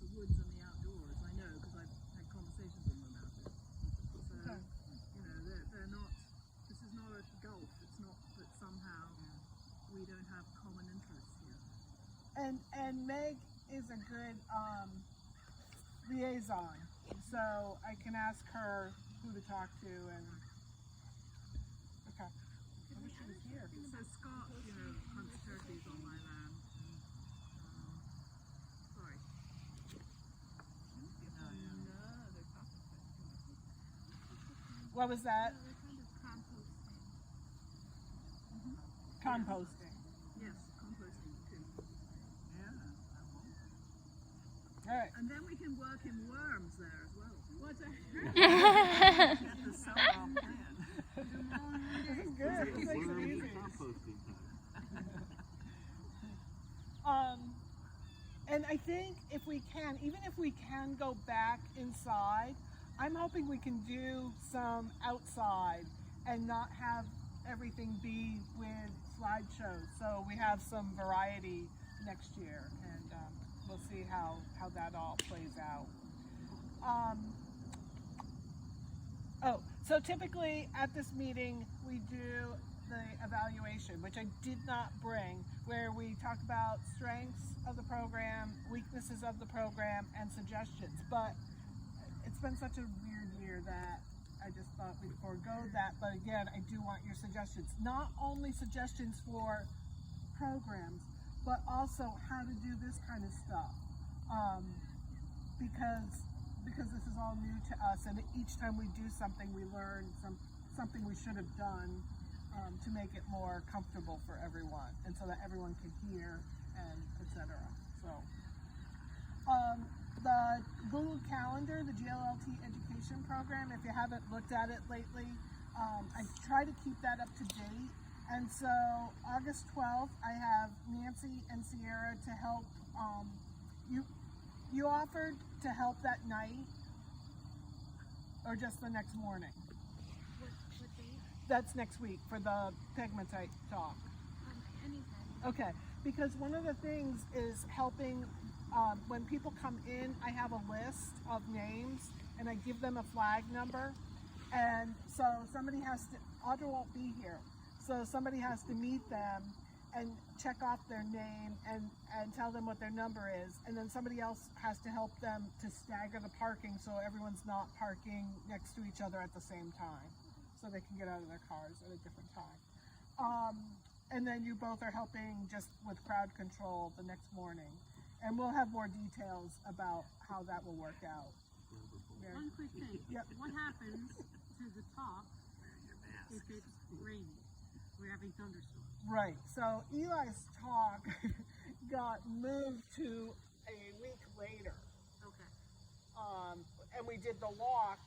the woods and the outdoors. I know because I've had conversations with them about it. So, Okay. you know, they're not, this is not a gulf. It's not that somehow we don't have common interests here. and Meg is a good liaison, so I can ask her who to talk to and, okay. I wish she was here. So Scott, you know, hunts turkeys on my land. Sorry. What was that? They're kind of composting. Composting. Yes, composting too. All right. And then we can work in worms there as well. What's that? Get the sell-off plan. This is good. This makes it easy. Composting And I think if we can, even if we can go back inside, I'm hoping we can do some outside and not have everything be with slideshows. So we have some variety next year, and we'll see how that all plays out. So typically at this meeting we do the evaluation, which I did not bring, where we talk about strengths of the program, weaknesses of the program, and suggestions. But it's been such a weird year that I just thought we'd forego that. But again, I do want your suggestions. Not only suggestions for programs, but also how to do this kind of stuff. Because this is all new to us, and each time we do something, we learn something we should have done to make it more comfortable for everyone, and so that everyone can hear, and etc. So, the Google Calendar, the GLLT education program, if you haven't looked at it lately, I try to keep that up to date. And so August 12th, I have Nancy and Sierra to help. You offered to help that night, or just the next morning? What day? That's next week for the pegmatite talk. Anytime. Okay, because one of the things is helping, when people come in, I have a list of names and I give them a flag number. And so somebody has to, Audra won't be here, so somebody has to meet them and check off their name and tell them what their number is. And then somebody else has to help them to stagger the parking so everyone's not parking next to each other at the same time, so they can get out of their cars at a different time. And then you both are helping just with crowd control the next morning. And we'll have more details about how that will work out. One quick thing. Yep. What happens to the top if it's raining? We're having thunderstorms. Right, so Eli's talk got moved to a week later. Okay. And we did the walk,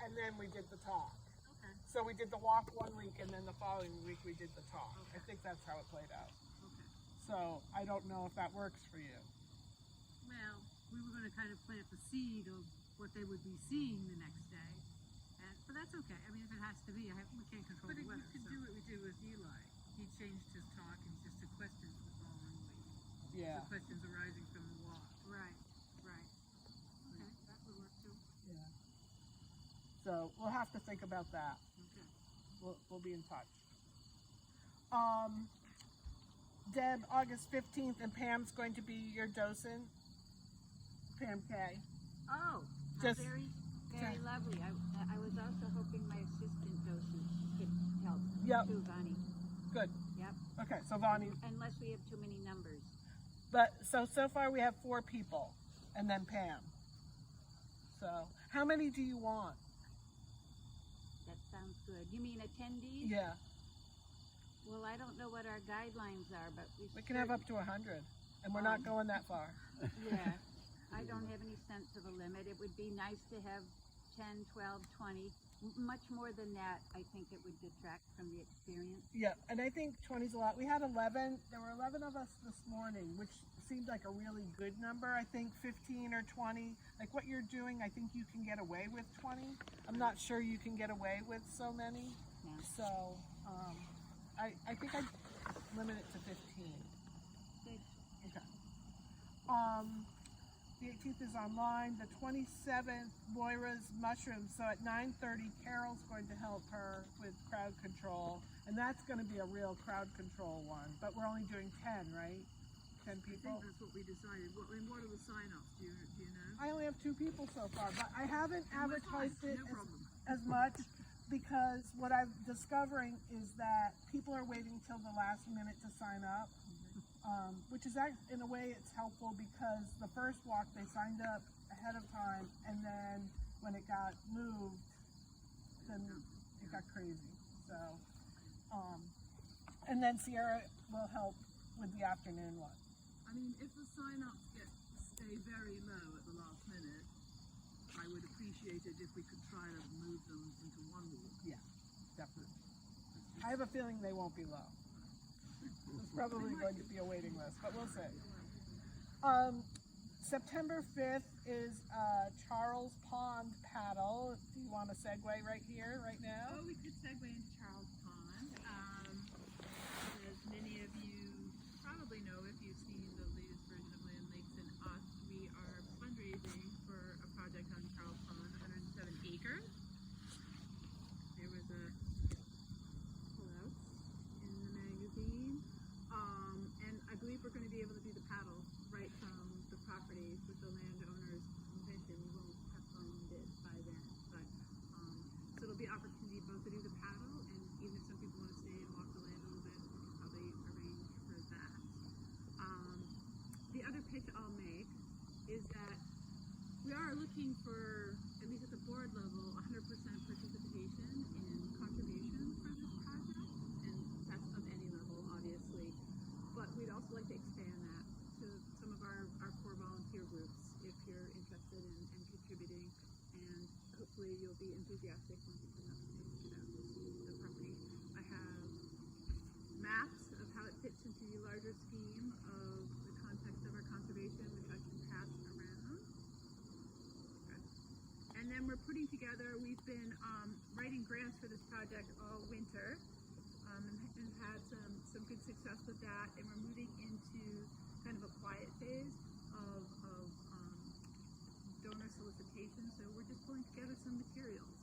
and then we did the talk. Okay. So we did the walk one week, and then the following week we did the talk. I think that's how it played out. Okay. So I don't know if that works for you. Well, we were going to kind of plant the seed of what they would be seeing the next day. But that's okay. I mean, if it has to be, we can't control But the if weather. you could do what we did with Eli, he changed his talk and just took questions the following week. Yeah. The questions arising from the walk. Right, right. Okay, that would work too. Yeah. So we'll have to think about that. Okay. We'll be in touch. Deb, August 15th, and Pam's going to be your docent. Pam K. Oh, Just- very, very lovely. I was also hoping my assistant docent could help Yep. too, Bonnie. Good. Yep. Okay, so Vonnie. Unless we have too many numbers. But so far we have 4 people, and then Pam. So how many do you want? That sounds good. You mean attendees? Yeah, Well, I don't know what our guidelines are, but we can have up to 100, and we're not going that far. Yeah. I don't have any sense of a limit. It would be nice to have 10, 12, 20. Much more than that, I think it would detract from the experience. Yeah, and I think 20 is a lot. We had 11. There were 11 of us this morning, which seemed like a really good number. I think 15 or 20. Like what you're doing, I think you can get away with 20. I'm not sure you can get away with so many. Yeah. So I think I'd limit it to 15. Good. Okay. The 18th is online. The 27th, Moira's mushrooms. So at 9:30, Carol's going to help her with crowd control, and that's going to be a real crowd control one. But we're only doing 10, right? 10 I think people. that's what we decided. What are the sign-ups? Do you know? I only have 2 people so far, but I haven't advertised it No problem. as much because what I'm discovering is that people are waiting till the last minute to sign up. Which is in a way it's helpful because the first walk they signed up ahead of time, and then when it got moved, then it got crazy. So, and then Sierra will help with the afternoon one. I mean, if the sign-ups stay very low at the last minute, I would appreciate it if we could try to move them into one walk. Yeah, definitely. I have a feeling they won't be low. There's probably going to be a waiting list, but we'll see. September 5th is Charles Pond Paddle. Do you want to segue right here, right now? Oh, we could segue into Charles Pond. pitch I'll make is that we are looking for, at least at the board level, 100% participation in contribution for this project, and that's of any level, obviously. But we'd also like to expand that to some of our core volunteer groups if you're interested in contributing, and hopefully you'll be enthusiastic when you come out and get out to see the property. I have maps of how it fits into the larger scheme of the context of our conservation, which I can pass around. Okay. And then we're putting together, we've been writing grants for this project all winter, and had some good success with that, and we're moving into kind of a quiet phase of donor solicitation. So we're just pulling together some materials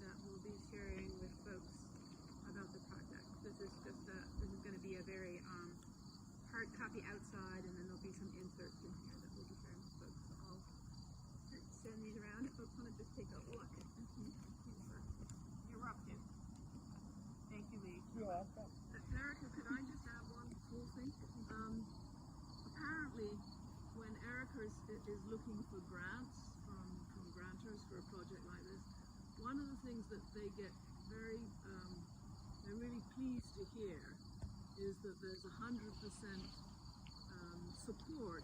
that we'll be sharing with folks about the project. This is going to be a very hard copy outside, and then there'll be some inserts in here that we'll be sharing with folks. So I'll send these around if folks want to just take a look. You're up, Jim. Thank you, Lee. You're welcome. Erica, could I just add one cool thing? Apparently, when Erica is looking for grants from grantors for a project like this, one of the things that they get they're really pleased to hear is that there's 100% support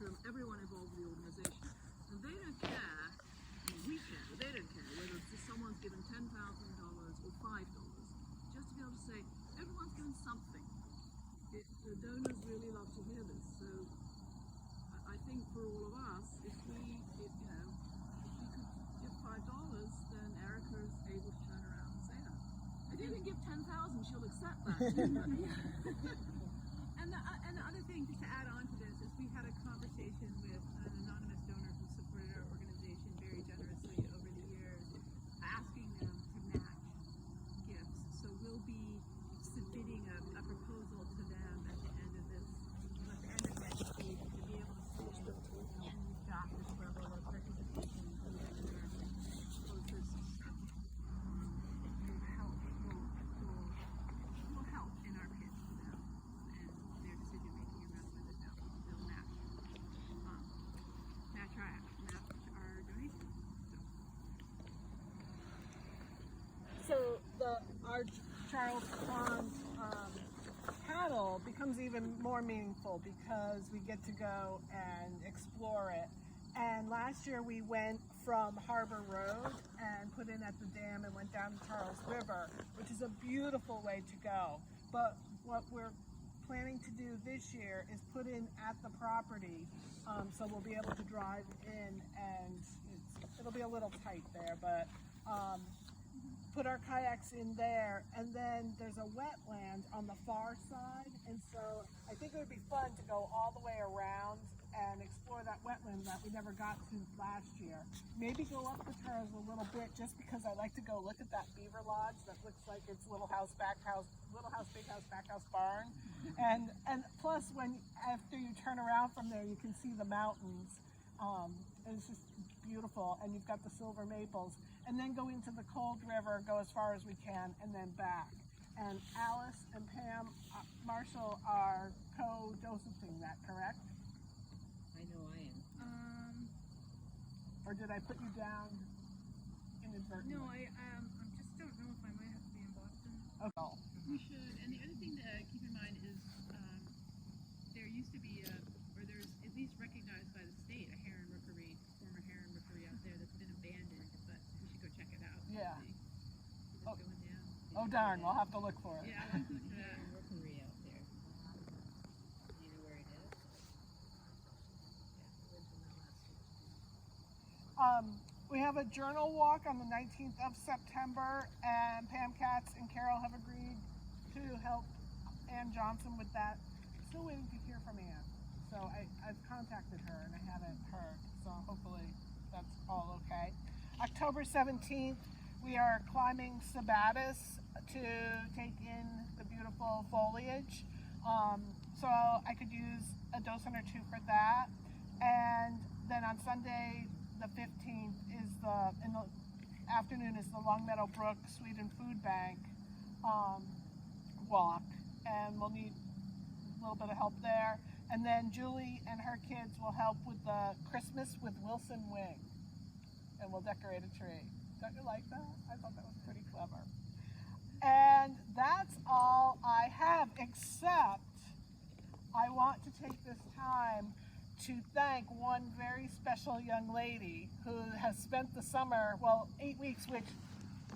from everyone involved in the organization. And they don't care, we care, but they don't care whether someone's given $10,000 or $5. Just to be able to say, everyone's given something. The donors really love to hear this. So I think for all of us, if we could give $5, then Erica is able to turn around and say that. If you can give 10,000, she'll accept that. And the other thing, just to add on to this, is we had a conversation with an anonymous donor who supported our organization very generously over the years, asking them to match gifts. So we'll be submitting a proposal to them at the end of next week, to be able to see if we've got this level of participation in their closest will help in our pitch to them and their decision making around whether they'll match our donation. So our Charles Pond paddle becomes even more meaningful because we get to go and explore it. And last year we went from Harbor Road and put in at the dam and went down to Charles River, which is a beautiful way to go. But what we're planning to do this year is put in at the property, so we'll be able to drive in, and it'll be a little tight there, but put our kayaks in there, and then there's a wetland on the far side, and so I think it would be fun to go all the way around and explore that wetland that we never got to last year. Maybe go up the trails a little bit, just because I like to go look at that beaver lodge that looks like it's Little House, Big House, Back House Barn. And plus, after you turn around from there, you can see the mountains. And it's just beautiful, and you've got the silver maples. And then go into the cold river, go as far as we can, and then back. And Alice and Pam Marshall are co-docenting that, correct? I know I am. Or did I put you down inadvertently? No, I just don't know if I might have to be in Boston. Okay. We should, and the other thing to keep in mind is there used to be there's at least recognized by the state, a heron rookery, former heron rookery out there that's been abandoned, but we should go check it out. Yeah. See what's going down. Oh darn, we'll have to look for it. Yeah, I'll have to look for that. Rookery out there. Do you know where it is? Yeah, I went to that last week. We have a journal walk on the 19th of September, and Pam Katz and Carol have agreed to help Ann Johnson with that. Still waiting to hear from Ann. So I've contacted her and I haven't heard. So hopefully that's all okay. October 17th, we are climbing Sabatis to take in the beautiful foliage. So I could use a docent or two for that. And then on Sunday, the 15th, in the afternoon, is the Longmeadow Brook Sweden Food Bank walk, and we'll need a little bit of help there. And then Julie and her kids will help with the Christmas with Wilson Wing. And we'll decorate a tree. Don't you like that? I thought that was pretty clever. And that's all I have, except I want to take this time to thank one very special young lady who has spent the summer, well, 8 weeks, which,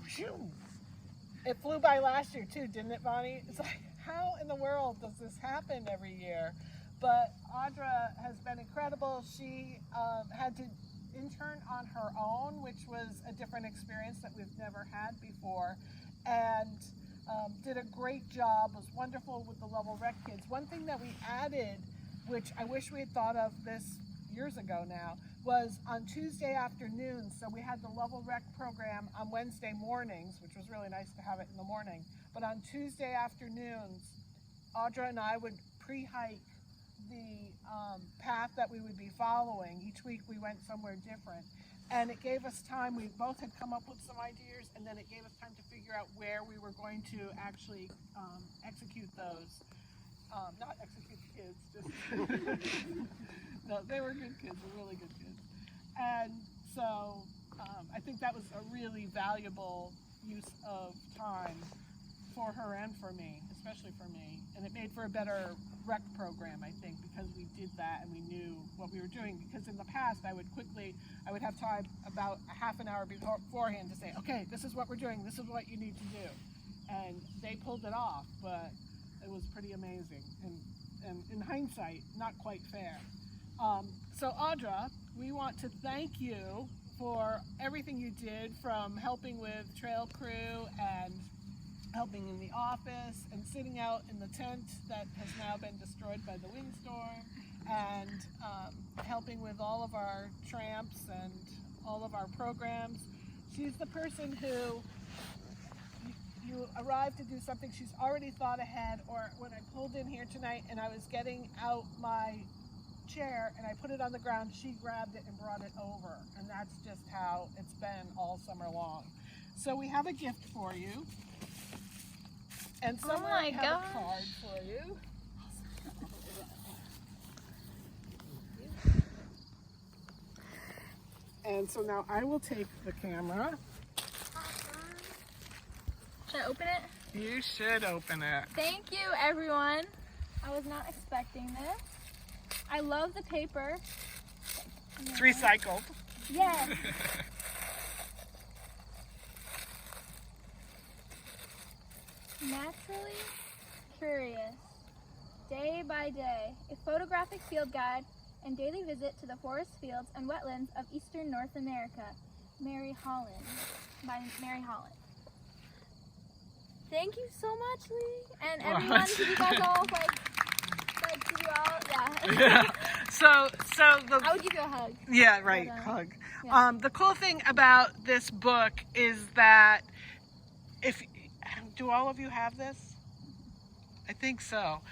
phew, it flew by last year too, didn't it, Bonnie? It's like, how in the world does this happen every year? But Audra has been incredible. She had to intern on her own, which was a different experience that we've never had before, and did a great job, was wonderful with the Level Rec kids. One thing that we added, which I wish we had thought of this years ago now, was on Tuesday afternoons. So we had the Level Rec program on Wednesday mornings, which was really nice to have it in the morning. But on Tuesday afternoons, Audra and I would pre-hike the path that we would be following. Each week we went somewhere different. And it gave us time, we both had come up with some ideas, and then it gave us time to figure out where we were going to actually execute those. Not execute the kids, just, no, they were good kids, they were really good kids. And so I think that was a really valuable use of time for her and for me, especially for me. And it made for a better rec program, I think, because we did that and we knew what we were doing. Because in the past, I would have time about a half an hour beforehand to say, okay, this is what we're doing, this is what you need to do. And they pulled it off, but it was pretty amazing. And in hindsight, not quite fair. So Audra, we want to thank you for everything you did, from helping with trail crew and helping in the office and sitting out in the tent that has now been destroyed by the windstorm, and helping with all of our tramps and all of our programs. She's the person who you arrive to do something, she's already thought ahead. Or when I pulled in here tonight and I was getting out my chair and I put it on the ground, she grabbed it and brought it over. And that's just how it's been all summer long. So we have a gift for you. And somewhere I have a card for you. And so now I will take the camera. Should I open it? You should open it. Thank you, everyone. I was not expecting this. I love the paper. It's recycled. Yes. Naturally Curious. Day by Day, a photographic field guide and daily visit to the forest, fields, and wetlands of eastern North America. Mary Holland. By Mary Holland. Thank you so much, Lee. And everyone, did you guys all, did you all, yeah. So I would give you a hug. Yeah, right, But, hug. yeah. The cool thing about this book is that do all of you have this? I think so.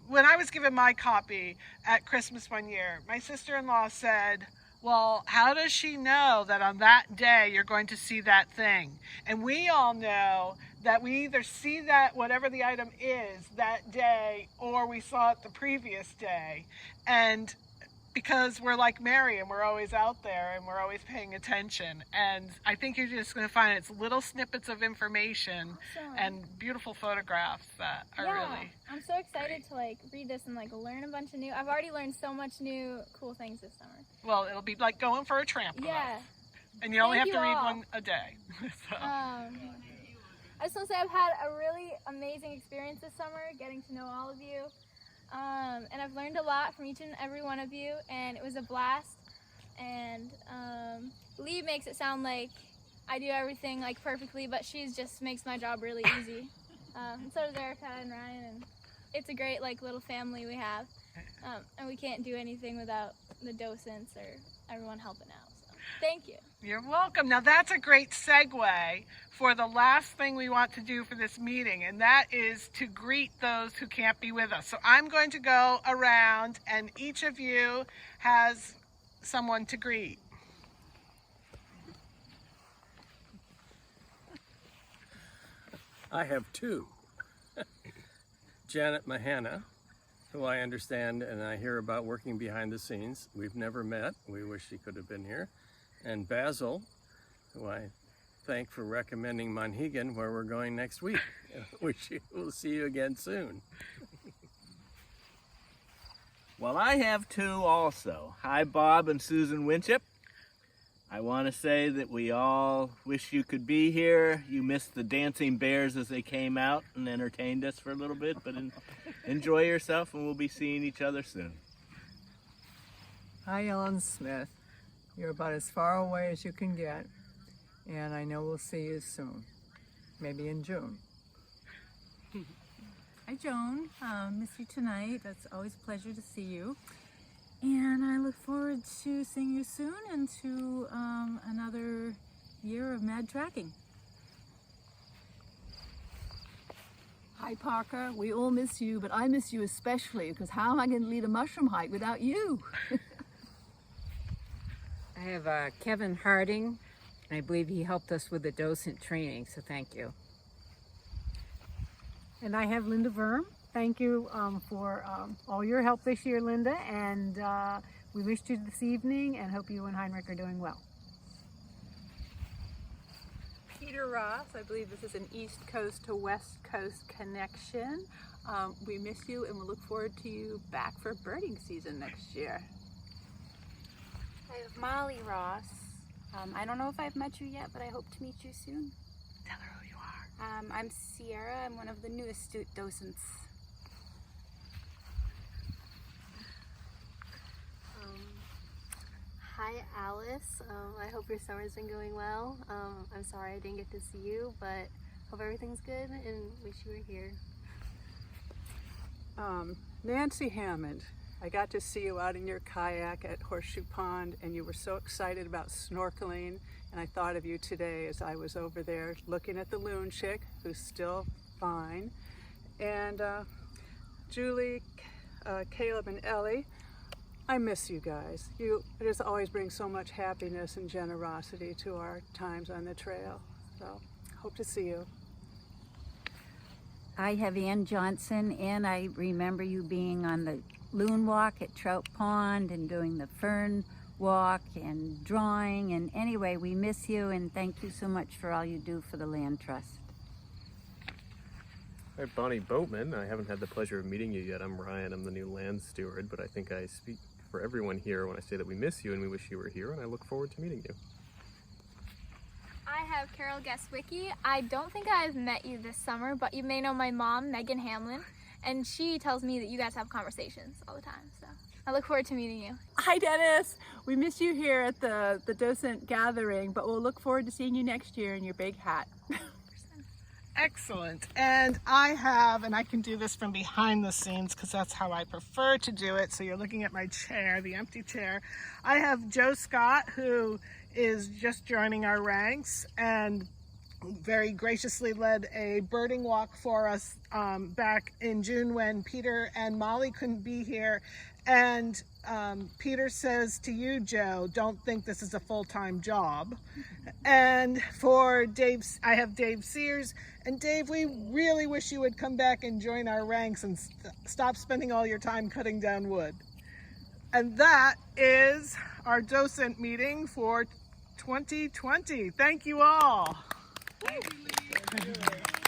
When I was given my copy at Christmas one year, my sister-in-law said, well, how does she know that on that day you're going to see that thing? And we all know that we either see that, whatever the item is, that day, or we saw it the previous day. And because we're like Mary and we're always out there and we're always paying attention. And I think you're just going to find it's little snippets of information and beautiful photographs that are really I'm so excited great. to read this and learn a bunch of new. I've already learned so much new cool things this summer. Well, it'll be like going for a tramp. Yeah. And you only have Thank to you read all. one a day. So. I just want to say I've had a really amazing experience this summer, getting to know all of you. And I've learned a lot from each and every one of you, and it was a blast. And Lee makes it sound like I do everything perfectly, but she just makes my job really easy. And so does Erica and Ryan, and it's a great little family we have. And we can't do anything without the docents or everyone helping out. So thank you. You're welcome. Now that's a great segue for the last thing we want to do for this meeting, and that is to greet those who can't be with us. So I'm going to go around and each of you has someone to greet. I have two. Janet Mahana, who I understand and I hear about working behind the scenes. We've never met. We wish she could have been here. And Basil, who I thank for recommending Monhegan, where we're going next week. We'll see you again soon. Well, I have two also. Hi, Bob and Susan Winship. I want to say that we all wish you could be here. You missed the dancing bears as they came out and entertained us for a little bit, but enjoy yourself, and we'll be seeing each other soon. Hi, Ellen Smith. You're about as far away as you can get, and I know we'll see you soon, maybe in June. Hi, Joan. Miss you tonight. That's always a pleasure to see you. And I look forward to seeing you soon and to another year of mad tracking. Hi Parker, we all miss you, but I miss you especially because how am I going to lead a mushroom hike without you? I have Kevin Harding, and I believe he helped us with the docent training, so thank you. And I have Linda Verm. Thank you for all your help this year, Linda, and we missed you this evening and hope you and Heinrich are doing well. Peter Ross, I believe this is an East Coast to West Coast connection. We miss you and we'll look forward to you back for birding season next year. I have Molly Ross. I don't know if I've met you yet, but I hope to meet you soon. Tell her who you are. I'm Sierra. I'm one of the newest docents. Hi Alice, I hope your summer's been going well. I'm sorry I didn't get to see you, but hope everything's good and wish you were here. Nancy Hammond, I got to see you out in your kayak at Horseshoe Pond, and you were so excited about snorkeling, and I thought of you today as I was over there looking at the loon chick, who's still fine, and Julie, Caleb, and Ellie. I miss you guys. You just always bring so much happiness and generosity to our times on the trail. So, hope to see you. I have Ann Johnson, and I remember you being on the loon walk at Trout Pond and doing the fern walk and drawing. And anyway, we miss you, and thank you so much for all you do for the Land Trust. Hi, Bonnie Boatman. I haven't had the pleasure of meeting you yet. I'm Ryan. I'm the new land steward, but I think I speak for everyone here when I say that we miss you and we wish you were here, and I look forward to meeting you. I have Carol Guestwicki. I don't think I've met you this summer, but you may know my mom, Megan Hamlin, and she tells me that you guys have conversations all the time, so I look forward to meeting you. Hi Dennis, we miss you here at the docent gathering, but we'll look forward to seeing you next year in your big hat. Excellent. And I have, and I can do this from behind the scenes because that's how I prefer to do it. So you're looking at my chair, the empty chair. I have Joe Scott, who is just joining our ranks and very graciously led a birding walk for us back in June when Peter and Molly couldn't be here. And Peter says to you, Joe, don't think this is a full-time job. And for Dave, I have Dave Sears. And Dave, we really wish you would come back and join our ranks and stop spending all your time cutting down wood. And that is our docent meeting for 2020. Thank you all. Thank you, Lee.